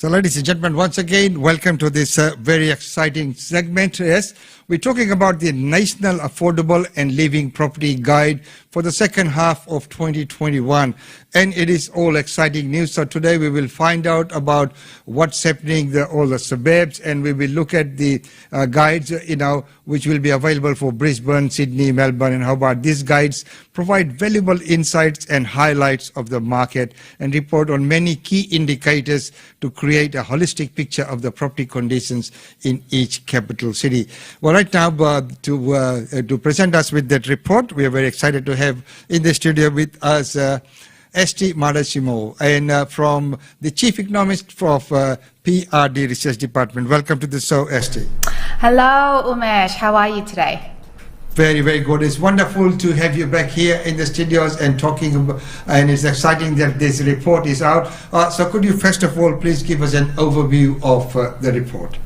So ladies and gentlemen, once again, welcome to this very exciting segment. Yes, we're talking about the National Affordable and Living Property Guide for the second half of 2021. And it is all exciting news. So today we will find out about what's happening in all the suburbs, and we will look at the guides, which will be available for Brisbane, Sydney, Melbourne and Hobart. These guides provide valuable insights and highlights of the market and report on many key indicators to create a holistic picture of the property conditions in each capital city. Well, right now, to present us with that report, we are very excited to have in the studio with us Asti and from the Chief Economist of PRD Research Department. Welcome to the show, Asti. Hello, Umesh. How are you today? Very, very good. It's wonderful to have you back here in the studios and talking about, and it's exciting that this report is out. So could you first of all please give us an overview of the report?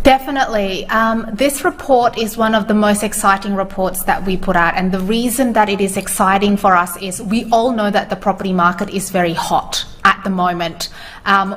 Definitely. This report is one of the most exciting reports that we put out, and the reason that it is exciting for us is we all know that the property market is very hot at the moment.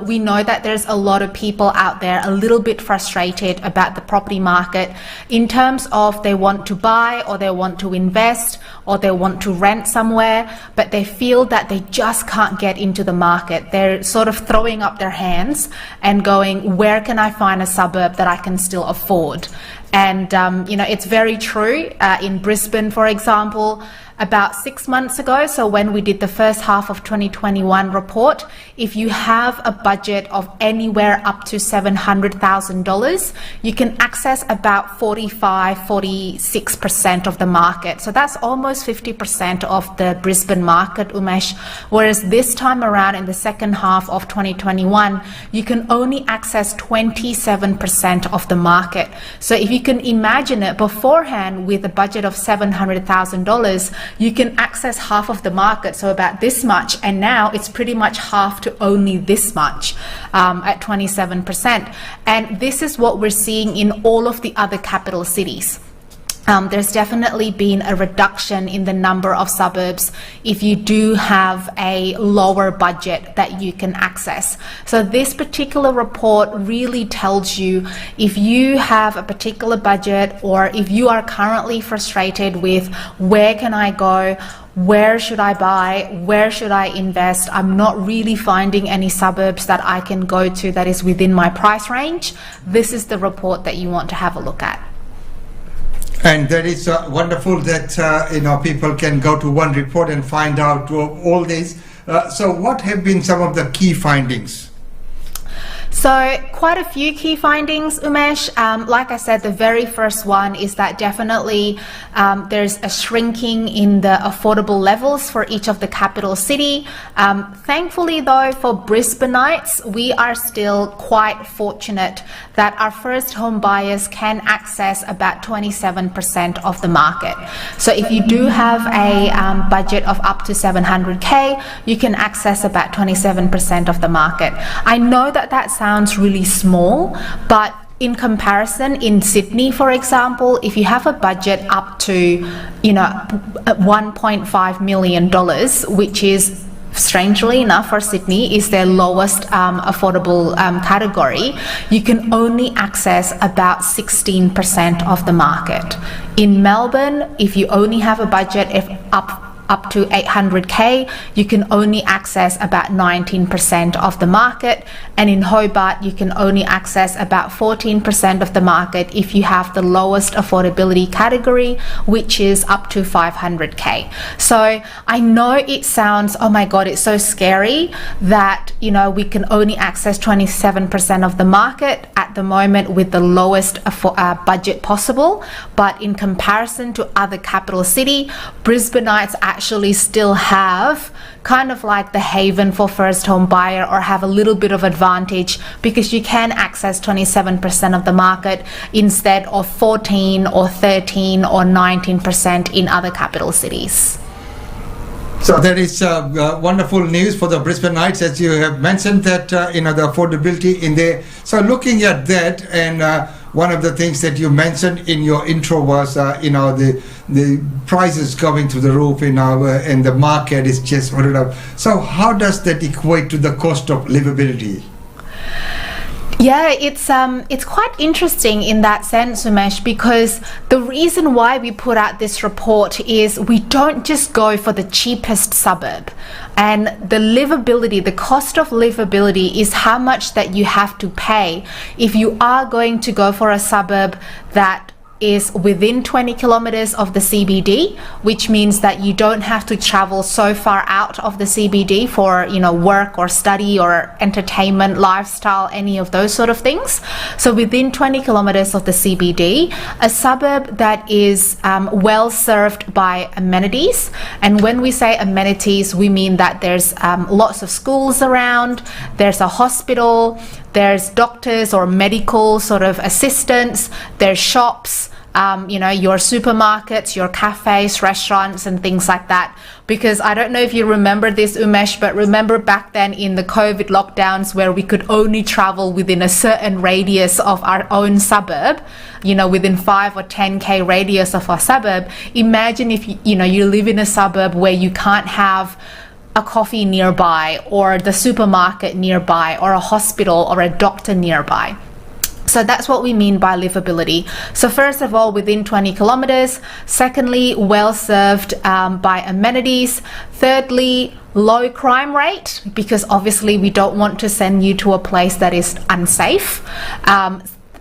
We know that there's a lot of people out there a little bit frustrated about the property market in terms of they want to buy or they want to invest or they want to rent somewhere, but they feel that they just can't get into the market. They're sort of throwing up their hands and going, where can I find a suburb that I can still afford? And, it's very true. In Brisbane, for example, about 6 months ago, so when we did the first half of 2021 report, if you have a budget of anywhere up to $700,000, you can access about 46% of the market. So that's almost 50% of the Brisbane market, Umesh. Whereas this time around in the second half of 2021, you can only access 27% of the market. So if you can imagine it, beforehand with a budget of $700,000, you can access half of the market, so about this much, and now it's pretty much half to only this much at 27%. And this is what we're seeing in all of the other capital cities. There's definitely been a reduction in the number of suburbs if you do have a lower budget that you can access. So this particular report really tells you if you have a particular budget or if you are currently frustrated with where can I go, where should I buy, where should I invest, I'm not really finding any suburbs that I can go to that is within my price range, this is the report that you want to have a look at. And that is wonderful that people can go to one report and find out all this. So what have been some of the key findings? So quite a few key findings, Umesh. Like I said, the very first one is that definitely there's a shrinking in the affordable levels for each of the capital city. Thankfully though, for Brisbaneites, we are still quite fortunate that our first home buyers can access about 27% of the market. So if you do have a budget of up to 700K, you can access about 27% of the market. I know that that sounds really small, but in comparison, in Sydney, for example, if you have a budget up to, $1.5 million, which is strangely enough for Sydney is their lowest affordable category, you can only access about 16% of the market. In Melbourne, if you only have a budget up to 800K, you can only access about 19% of the market, and in Hobart you can only access about 14% of the market if you have the lowest affordability category, which is up to 500K. So I know it sounds, oh my god, it's so scary that we can only access 27% of the market at the moment with the lowest budget possible, but in comparison to other capital city, Brisbaneites actually still have kind of like the haven for first home buyer, or have a little bit of advantage because you can access 27% of the market instead of 14 or 13 or 19% in other capital cities. So that is wonderful news for the Brisbaneites, as you have mentioned that the affordability in there. So looking at that, and one of the things that you mentioned in your intro was the prices going to the roof and the market is just ordered up. So how does that equate to the cost of livability? Yeah, it's quite interesting in that sense, Umesh, because the reason why we put out this report is we don't just go for the cheapest suburb. And the livability, the cost of livability is how much that you have to pay if you are going to go for a suburb that is within 20 kilometers of the CBD, which means that you don't have to travel so far out of the CBD for, work or study or entertainment, lifestyle, any of those sort of things. So within 20 kilometers of the CBD, a suburb that is well served by amenities. And when we say amenities, we mean that there's lots of schools around, there's a hospital, there's doctors or medical sort of assistants, there's shops, your supermarkets, your cafes, restaurants, and things like that. Because I don't know if you remember this, Umesh, but remember back then in the COVID lockdowns where we could only travel within a certain radius of our own suburb, within 5 or 10k radius of our suburb. Imagine if you live in a suburb where you can't have a coffee nearby, or the supermarket nearby, or a hospital or a doctor nearby. So that's what we mean by livability. So first of all, within 20 kilometers. Secondly, well served by amenities. Thirdly, low crime rate, because obviously we don't want to send you to a place that is unsafe.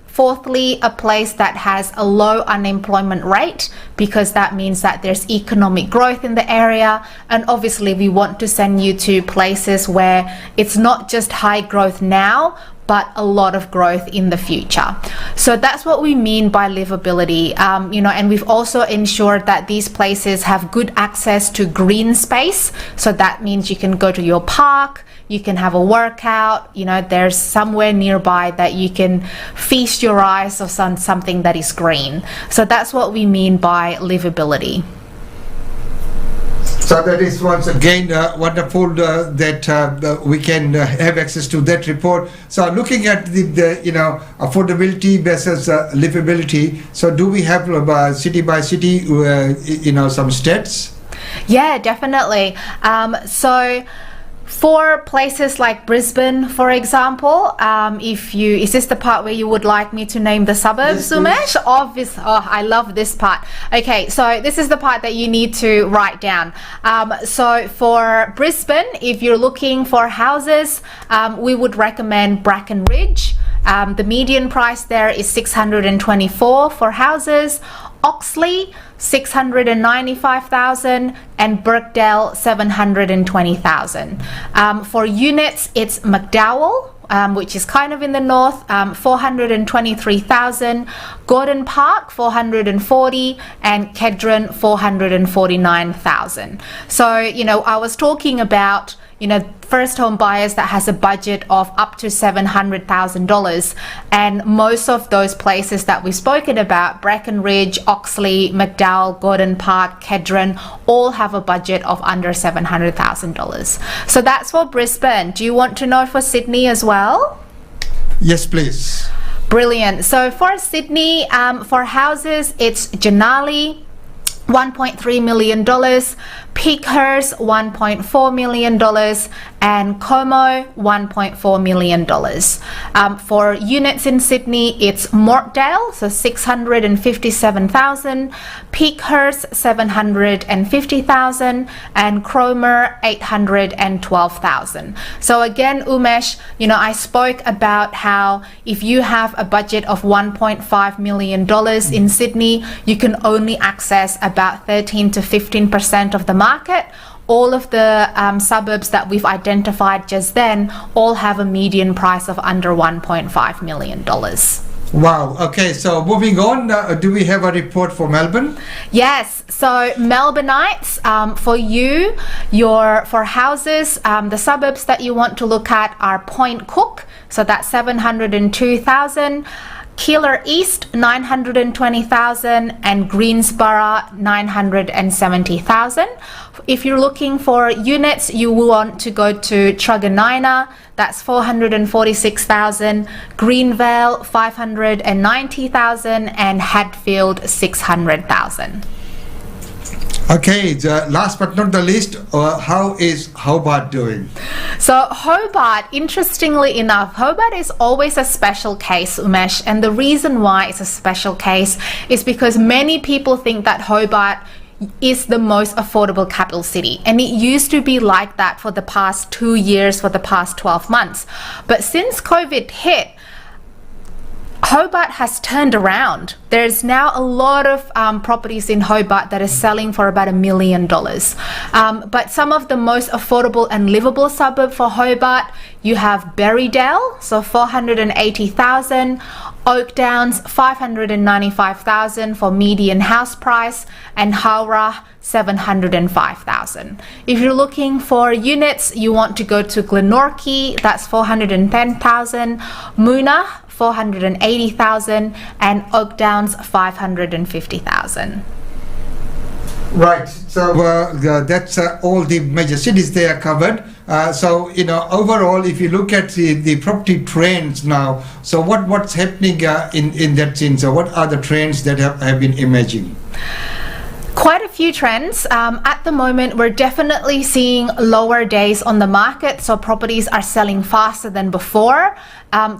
Fourthly, a place that has a low unemployment rate, because that means that there's economic growth in the area. And obviously we want to send you to places where it's not just high growth now, but a lot of growth in the future. So that's what we mean by livability. And we've also ensured that these places have good access to green space. So that means you can go to your park, you can have a workout, there's somewhere nearby that you can feast your eyes on something that is green. So that's what we mean by livability. So that is once again wonderful that we can have access to that report. So looking at the affordability versus livability. So do we have city by city some stats? Yeah, definitely. So for places like Brisbane, for example, is this the part where you would like me to name the suburbs, Umesh? I love this part. Okay, so this is the part that you need to write down. So for Brisbane, if you're looking for houses, we would recommend Bracken Ridge. The median price there is $624 for houses. Oxley, $695,000, and Birkdale, $720,000. For units, it's McDowell, which is kind of in the north, $423,000, Gordon Park, $440,000, and Kedron, $449,000. So, I was talking about first home buyers that has a budget of up to $700,000, and most of those places that we've spoken about, Bracken Ridge, Oxley, McDowell, Gordon Park, Kedron, all have a budget of under $700,000. So that's for Brisbane. Do you want to know for Sydney as well? Yes, please. Brilliant. So for Sydney, for houses, it's Janali, $1.3 million, Peakhurst, $1.4 million, and Como, $1.4 million. For units in Sydney, it's Mortdale, so $657,000, Peakhurst, $750,000, and Cromer, $812,000. So again, Umesh, I spoke about how if you have a budget of $1.5 million in Sydney, you can only access about 13 to 15% of the market. All of the suburbs that we've identified just then all have a median price of under $1.5 million. Wow. Okay, so moving on, do we have a report for Melbourne? Yes. So Melbourneites, for houses, the suburbs that you want to look at are Point Cook, so that's $702,000. Keilor East, $920,000, and Greensborough, $970,000. If you're looking for units, you will want to go to Truganina, that's $446,000, Greenvale, $590,000, and Hadfield, $600,000. Okay, last but not the least, how is Hobart doing? So Hobart, interestingly enough, Hobart is always a special case, Umesh, and the reason why it's a special case is because many people think that Hobart is the most affordable capital city, and it used to be like that for the past 2 years, for the past 12 months. But since COVID hit, Hobart has turned around. There's now a lot of properties in Hobart that are selling for about $1 million. But some of the most affordable and livable suburb for Hobart, you have Berrydale, so 480,000, Oak Downs, 595,000 for median house price, and Howrah, 705,000. If you're looking for units, you want to go to Glenorchy, that's 410,000, Moona, 480,000, and Oak Downs, 550,000. Right, so that's all the major cities they are covered. So, overall, if you look at the property trends now, so what's happening in that sense? So what are the trends that have been emerging? Quite a few trends. At the moment, we're definitely seeing lower days on the market, so properties are selling faster than before.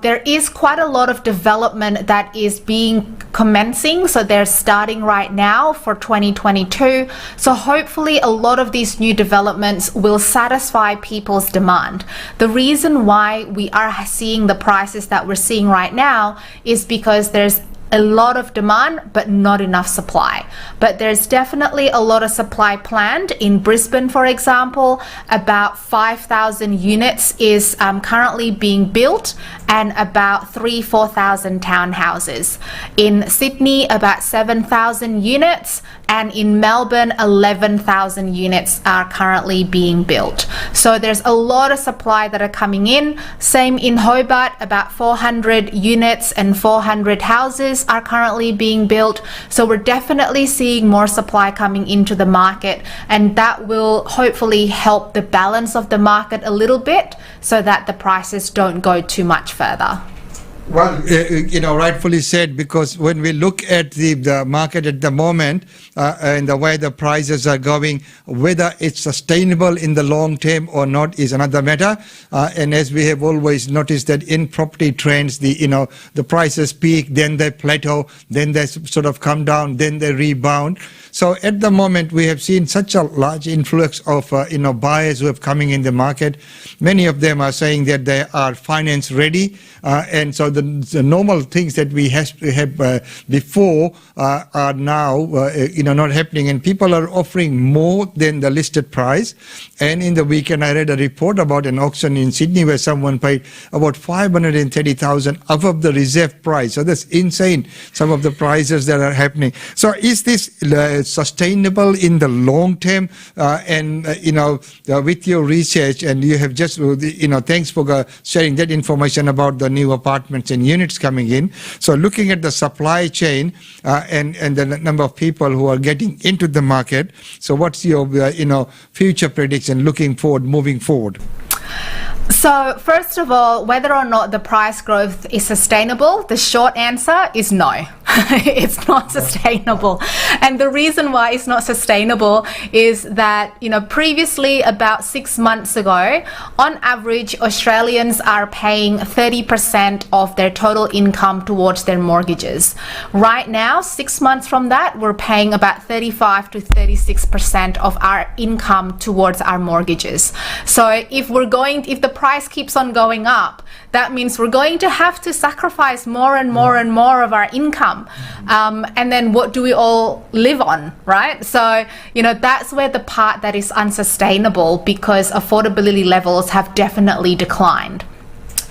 There is quite a lot of development that is being commencing, so they're starting right now for 2022. So hopefully a lot of these new developments will satisfy people's demand. The reason why we are seeing the prices that we're seeing right now is because there's a lot of demand but not enough supply. But there's definitely a lot of supply planned. In Brisbane, for example, about 5,000 units is currently being built, and about 4,000 townhouses. In Sydney, about 7,000 units, and in Melbourne, 11,000 units are currently being built. So there's a lot of supply that are coming in. Same in Hobart, about 400 units and 400 houses are currently being built. So we're definitely seeing more supply coming into the market, and that will hopefully help the balance of the market a little bit so that the prices don't go too much further. Well, rightfully said, because when we look at the market at the moment and the way the prices are going, whether it's sustainable in the long term or not is another matter. And as we have always noticed that in property trends, the prices peak, then they plateau, then they sort of come down, then they rebound. So at the moment, we have seen such a large influx of buyers who have coming in the market. Many of them are saying that they are finance ready, and so the normal things that we had to have before are now not happening, and people are offering more than the listed price. And in the weekend, I read a report about an auction in Sydney where someone paid about 530,000 above the reserve price. So that's insane, some of the prices that are happening. So is this sustainable in the long term? With your research, and you have just, thanks for sharing that information about the new apartments and units coming in. So looking at the supply chain and the number of people who are getting into the market, so what's your future prediction looking forward, moving forward? So first of all, whether or not the price growth is sustainable, the short answer is no. It's not sustainable. And the reason why it's not sustainable is that, previously, about 6 months ago, on average, Australians are paying 30% of their total income towards their mortgages. Right now, 6 months from that, we're paying about 35 to 36% of our income towards our mortgages. So if the price keeps on going up, that means we're going to have to sacrifice more and more and more of our income. And then what do we all live on, right? So, that's where the part that is unsustainable, because affordability levels have definitely declined.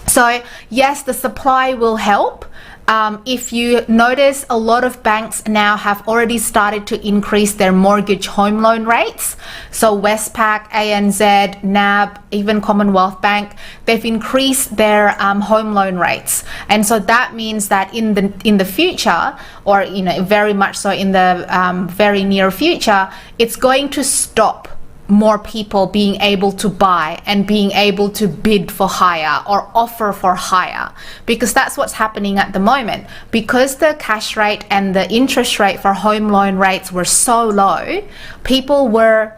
So yes, the supply will help. If you notice, a lot of banks now have already started to increase their mortgage home loan rates. So Westpac, ANZ, NAB, even Commonwealth Bank, they've increased their home loan rates. And so that means that in the future, or very much so in the very near future, it's going to stop more people being able to buy and being able to bid for higher or offer for higher, because that's what's happening at the moment. Because the cash rate and the interest rate for home loan rates were so low, people were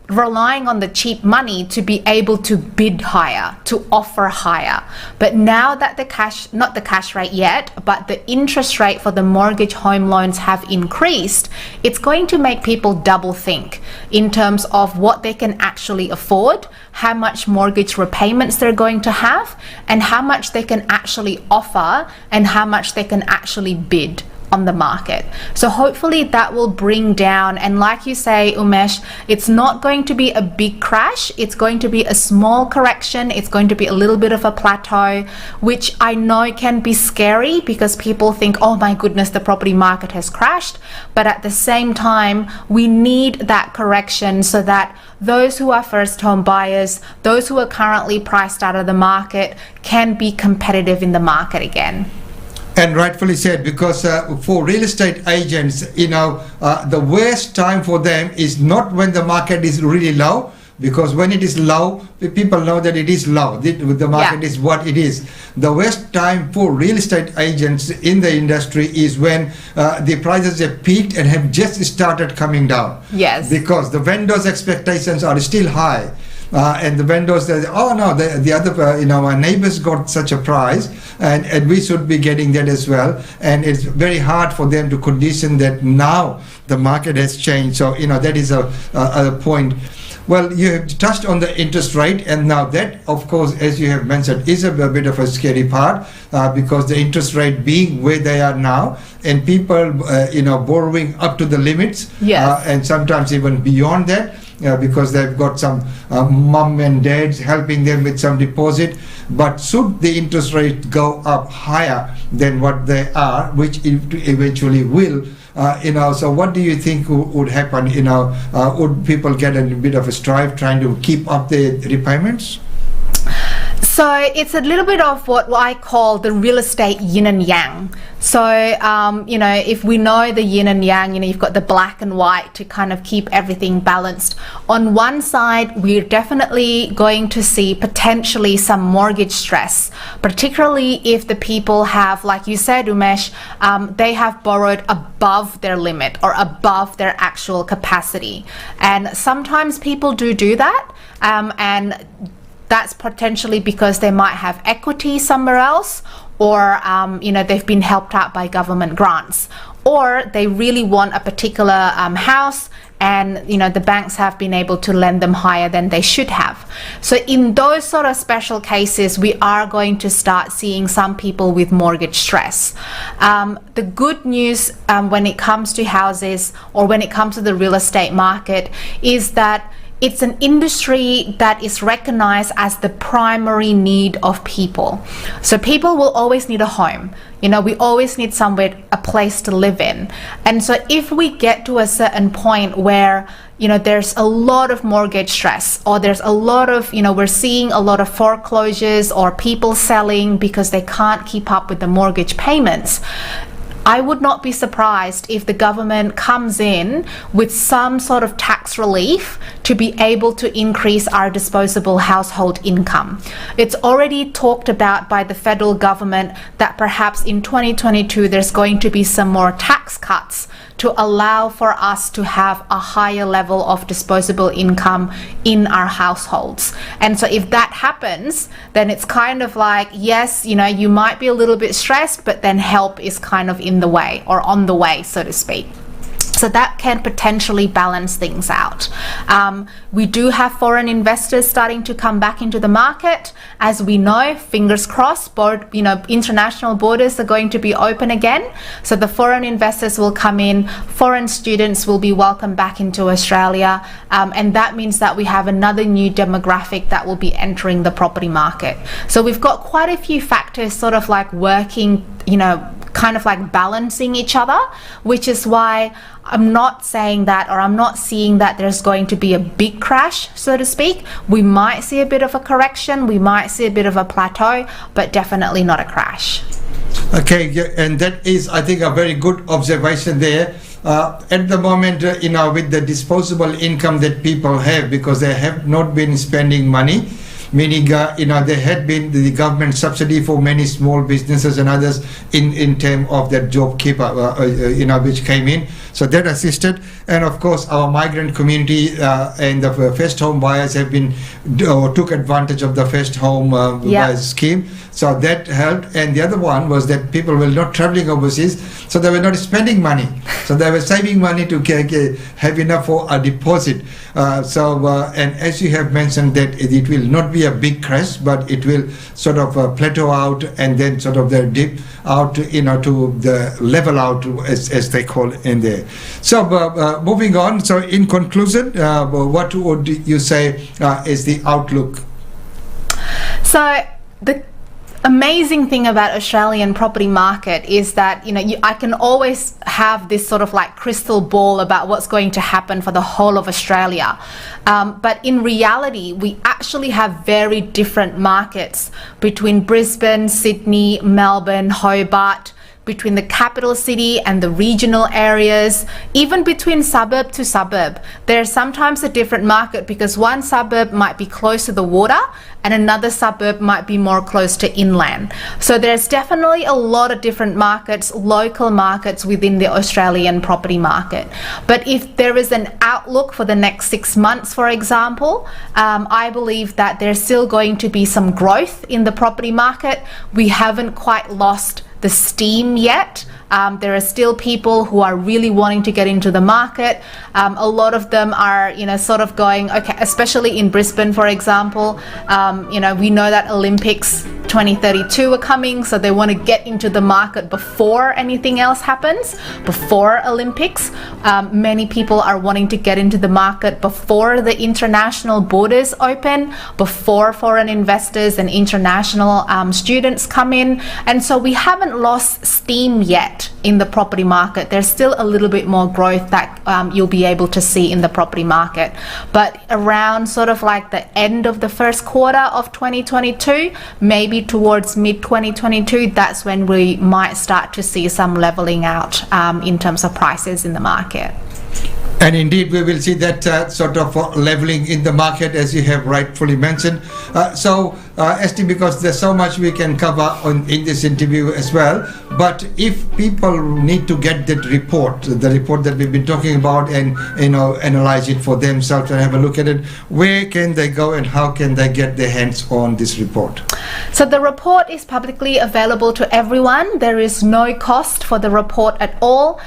relying on the cheap money to be able to bid higher, to offer higher. But now that the cash, not the cash rate yet, but the interest rate for the mortgage home loans have increased, it's going to make people double think in terms of what they can actually afford, how much mortgage repayments they're going to have, and how much they can actually offer and how much they can actually bid on the market. So hopefully that will bring down, and like you say, Umesh, it's not going to be a big crash, it's going to be a small correction, it's going to be a little bit of a plateau, which I know can be scary because people think, oh my goodness, the property market has crashed. But at the same time, we need that correction so that those who are first home buyers, those who are currently priced out of the market, can be competitive in the market again. And rightfully said, because for real estate agents, the worst time for them is not when the market is really low, because when it is low, the people know that it is low. The market is what it is. The worst time for real estate agents in the industry is when the prices have peaked and have just started coming down. Yes. Because the vendors' expectations are still high. And the vendors say, oh no, the other, our neighbors got such a price, and we should be getting that as well. And it's very hard for them to condition that now the market has changed. So, that is a point. Well, you have touched on the interest rate, and now that, of course, as you have mentioned, is a bit of a scary part, because the interest rate being where they are now, and people, borrowing up to the limits, and sometimes even beyond that. Because they've got some mum and dads helping them with some deposit. But should the interest rate go up higher than what they are, which it eventually will, so what do you think would happen? Would people get a bit of a strife trying to keep up their repayments? So it's a little bit of what I call the real estate yin and yang. So, if we know the yin and yang, you've got the black and white to kind of keep everything balanced. On one side, we're definitely going to see potentially some mortgage stress, particularly if the people have, like you said, Umesh, they have borrowed above their limit or above their actual capacity. And sometimes people do that, and that's potentially because they might have equity somewhere else, or they've been helped out by government grants, or they really want a particular house, and the banks have been able to lend them higher than they should have. So in those sort of special cases, we are going to start seeing some people with mortgage stress. The good news when it comes to houses, or when it comes to the real estate market, is that it's an industry that is recognized as the primary need of people. So people will always need a home. We always need somewhere, a place to live in. And so if we get to a certain point where, there's a lot of mortgage stress, or there's a lot of, we're seeing a lot of foreclosures or people selling because they can't keep up with the mortgage payments, I would not be surprised if the government comes in with some sort of tax relief to be able to increase our disposable household income. It's already talked about by the federal government that perhaps in 2022 there's going to be some more tax cuts to allow for us to have a higher level of disposable income in our households. And so if that happens, then it's kind of like, yes, you might be a little bit stressed, but then help is kind of in the way, or on the way, so to speak. So that can potentially balance things out. We do have foreign investors starting to come back into the market. As we know, fingers crossed, international borders are going to be open again. So the foreign investors will come in, foreign students will be welcomed back into Australia. And that means that we have another new demographic that will be entering the property market. So we've got quite a few factors sort of like working, kind of like balancing each other, which is why I'm not saying that, or I'm not seeing that there's going to be a big crash, so to speak. We might see a bit of a correction, we might see a bit of a plateau, but definitely not a crash. Okay, and that is, I think, a very good observation there. at the moment, with the disposable income that people have, because they have not been spending money, meaning, there had been the government subsidy for many small businesses and others in terms of that job keeper, which came in. So that assisted. And of course, our migrant community and the first home buyers have been, took advantage of the first home buyers scheme. So that helped. And the other one was that people were not traveling overseas, so they were not spending money. So they were saving money to have enough for a deposit. And as you have mentioned, that it will not be a big crash, but it will sort of plateau out and then sort of dip out, to the level out, as they call it in there. So moving on. So in conclusion, what would you say is the outlook? So the amazing thing about Australian property market is that I can always have this sort of like crystal ball about what's going to happen for the whole of Australia, but in reality we actually have very different markets between Brisbane, Sydney, Melbourne, Hobart, between the capital city and the regional areas, even between suburb to suburb. There's sometimes a different market because one suburb might be close to the water and another suburb might be more close to inland. So there's definitely a lot of different markets, local markets within the Australian property market. But if there is an outlook for the next 6 months, for example, I believe that there's still going to be some growth in the property market. We haven't quite lost the steam yet. There are still people who are really wanting to get into the market. A lot of them are, sort of going, okay, especially in Brisbane, for example, we know that Olympics 2032 are coming, so they want to get into the market before anything else happens, before Olympics. Many people are wanting to get into the market before the international borders open, before foreign investors and international students come in. And so we haven't lost steam yet in the property market. There's still a little bit more growth that you'll be able to see in the property market. But around sort of like the end of the first quarter of 2022, maybe towards mid 2022, that's when we might start to see some leveling out in terms of prices in the market. And indeed, we will see that sort of leveling in the market, as you have rightfully mentioned. Asti, because there's so much we can cover in this interview as well, but if people need to get that report, the report that we've been talking about, and analyze it for themselves and have a look at it, where can they go and how can they get their hands on this report? So the report is publicly available to everyone. There is no cost for the report at all.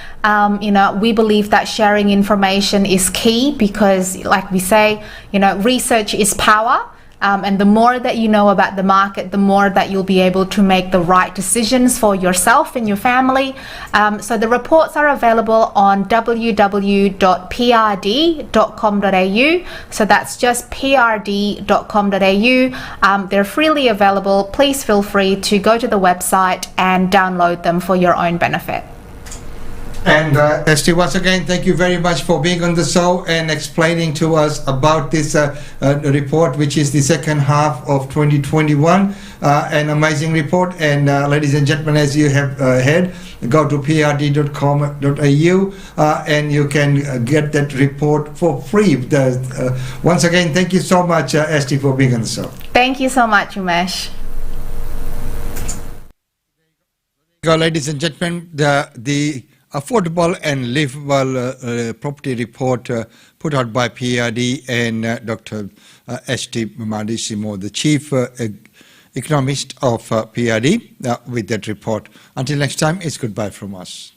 We believe that sharing information is key because, like we say, research is power. And the more that you know about the market, the more that you'll be able to make the right decisions for yourself and your family. So the reports are available on www.prd.com.au. So that's just prd.com.au. They're freely available. Please feel free to go to the website and download them for your own benefit. And Asti, once again, thank you very much for being on the show and explaining to us about this report, which is the second half of 2021. An amazing report. And ladies and gentlemen, as you have heard, go to prd.com.au and you can get that report for free. Once again, thank you so much, Asti, for being on the show. Thank you so much, Umesh. Ladies and gentlemen, the Affordable and Livable Property Report put out by PRD and Dr. Asti Madisimo, the Chief Economist of PRD, with that report. Until next time, it's goodbye from us.